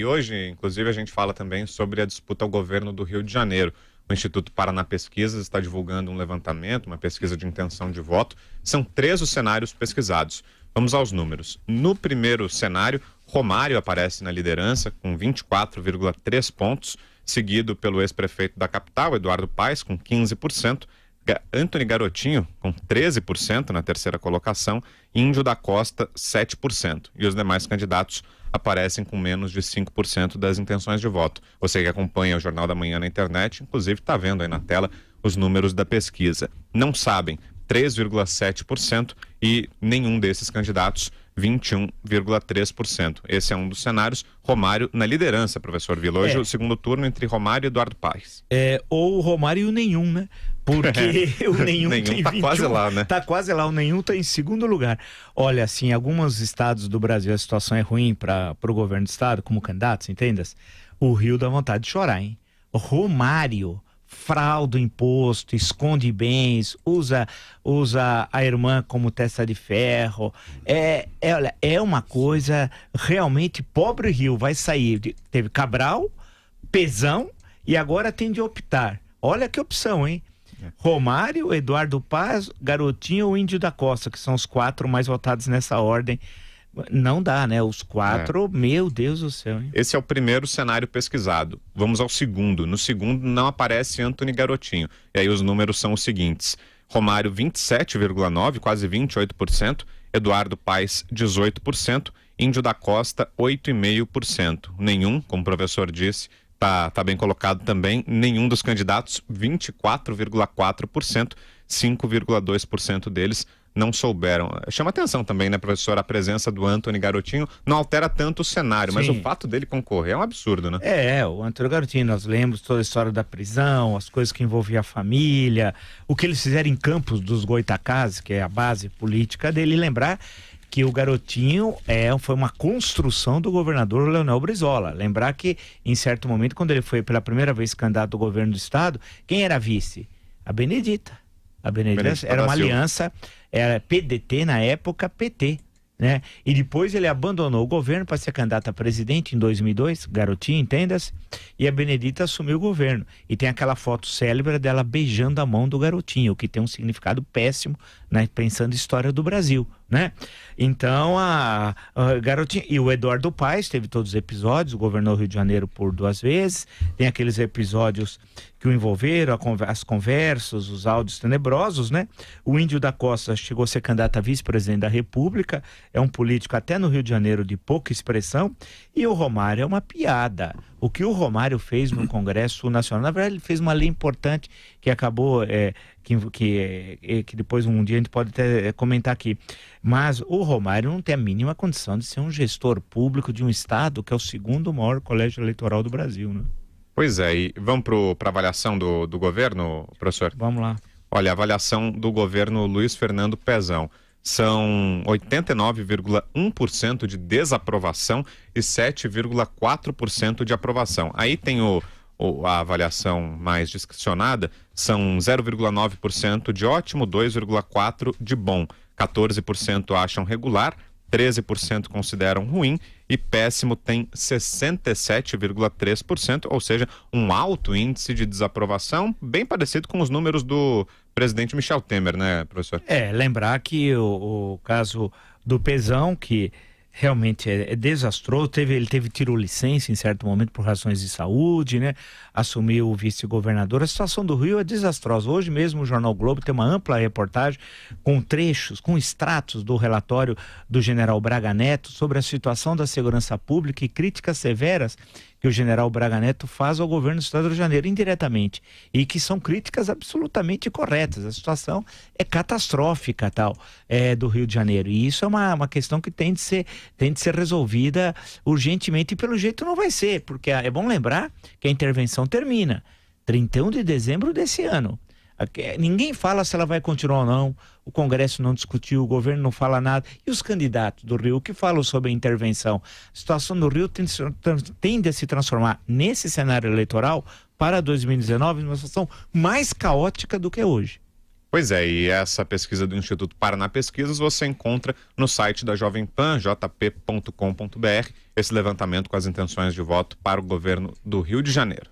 E hoje, inclusive, a gente fala também sobre a disputa ao governo do Rio de Janeiro. O Instituto Paraná Pesquisas está divulgando um levantamento, uma pesquisa de intenção de voto. São 3 os cenários pesquisados. Vamos aos números. No primeiro cenário, Romário aparece na liderança com 24,3 pontos, seguido pelo ex-prefeito da capital, Eduardo Paes, com 15%, Antony Garotinho, com 13% na terceira colocação, Índio da Costa, 7%. E os demais candidatos aparecem com menos de 5% das intenções de voto. Você que acompanha o Jornal da Manhã na internet, inclusive está vendo aí na tela os números da pesquisa. Não sabem, 3,7%, e nenhum desses candidatos, 21,3%. Esse é um dos cenários. Romário na liderança, professor Vila. Hoje o segundo turno entre Romário e Eduardo Paes. Ou o Romário e o nenhum, né? Porque o nenhum tem 21, tá quase lá, né? Tá quase lá, o nenhum tá em segundo lugar. Olha, assim, em alguns estados do Brasil a situação é ruim para o governo do estado, como candidatos, entendas? O Rio dá vontade de chorar, hein? O Romário frauda o imposto, esconde bens, usa a irmã como testa de ferro. Olha, é uma coisa realmente. Pobre Rio vai sair. Teve Cabral, Pezão e agora tem de optar. Olha que opção, hein? Romário, Eduardo Paes, Garotinho ou Índio da Costa, que são os 4 mais votados nessa ordem. Não dá, né? Os 4, meu Deus do céu, hein? Esse é o primeiro cenário pesquisado. Vamos ao segundo. No segundo não aparece Antony Garotinho. E aí os números são os seguintes. Romário, 27,9%, quase 28%. Eduardo Paes, 18%. Índio da Costa, 8,5%. Nenhum, como o professor disse, tá bem colocado também. Nenhum dos candidatos, 24,4%. 5,2% deles não souberam. Chama atenção também, né, professor, a presença do Antony Garotinho não altera tanto o cenário, mas o fato dele concorrer é um absurdo, né? O Antony Garotinho, nós lemos toda a história da prisão, as coisas que envolviam a família, o que eles fizeram em Campos dos Goitacazes, que é a base política dele. Lembrar que o Garotinho foi uma construção do governador Leonel Brizola. Lembrar que, em certo momento, quando ele foi pela primeira vez candidato do governo do estado, quem era vice? A Benedita. A Benedita era uma aliança, era PDT na época, PT, né? E depois ele abandonou o governo para ser candidato a presidente em 2002, Garotinho, entenda-se, e a Benedita assumiu o governo. E tem aquela foto célebre dela beijando a mão do Garotinho, o que tem um significado péssimo, né? Pensando em história do Brasil, né? Então, a Garotinho e o Eduardo Paes teve todos os episódios, governou o Rio de Janeiro por 2 vezes, tem aqueles episódios que o envolveram, as conversas, os áudios tenebrosos, né? O Índio da Costa chegou a ser candidato a vice-presidente da República, é um político até no Rio de Janeiro de pouca expressão, e o Romário é uma piada. O que o Romário fez no Congresso Nacional, na verdade ele fez uma lei importante que acabou, que depois um dia a gente pode até comentar aqui, mas o Romário não tem a mínima condição de ser um gestor público de um estado que é o 2º maior colégio eleitoral do Brasil, né? Pois é, e vamos para a avaliação do governo, professor? Vamos lá. Olha, a avaliação do governo Luiz Fernando Pezão. São 89,1% de desaprovação e 7,4% de aprovação. Aí tem a avaliação mais discricionada, são 0,9% de ótimo, 2,4% de bom, 14% acham regular, 13% consideram ruim e péssimo tem 67,3%, ou seja, um alto índice de desaprovação, bem parecido com os números do presidente Michel Temer, né, professor? Lembrar que o caso do Pezão, que realmente é desastroso, ele teve tirolicença em certo momento por razões de saúde, né? Assumiu o vice-governador. A situação do Rio é desastrosa. Hoje mesmo o Jornal Globo tem uma ampla reportagem com trechos, com extratos do relatório do general Braga Neto sobre a situação da segurança pública e críticas severas que o general Braga Neto faz ao governo do estado do Rio de Janeiro indiretamente, e que são críticas absolutamente corretas. A situação é catastrófica do Rio de Janeiro, e isso é uma questão que tem de ser resolvida urgentemente, e pelo jeito não vai ser, porque é bom lembrar que a intervenção termina 31 de dezembro desse ano. Ninguém fala se ela vai continuar ou não, o Congresso não discutiu, o governo não fala nada. E os candidatos do Rio que falam sobre a intervenção? A situação do Rio tende a se transformar nesse cenário eleitoral para 2019 numa situação mais caótica do que hoje. Pois é, e essa pesquisa do Instituto Paraná Pesquisas você encontra no site da Jovem Pan, jp.com.br, esse levantamento com as intenções de voto para o governo do Rio de Janeiro.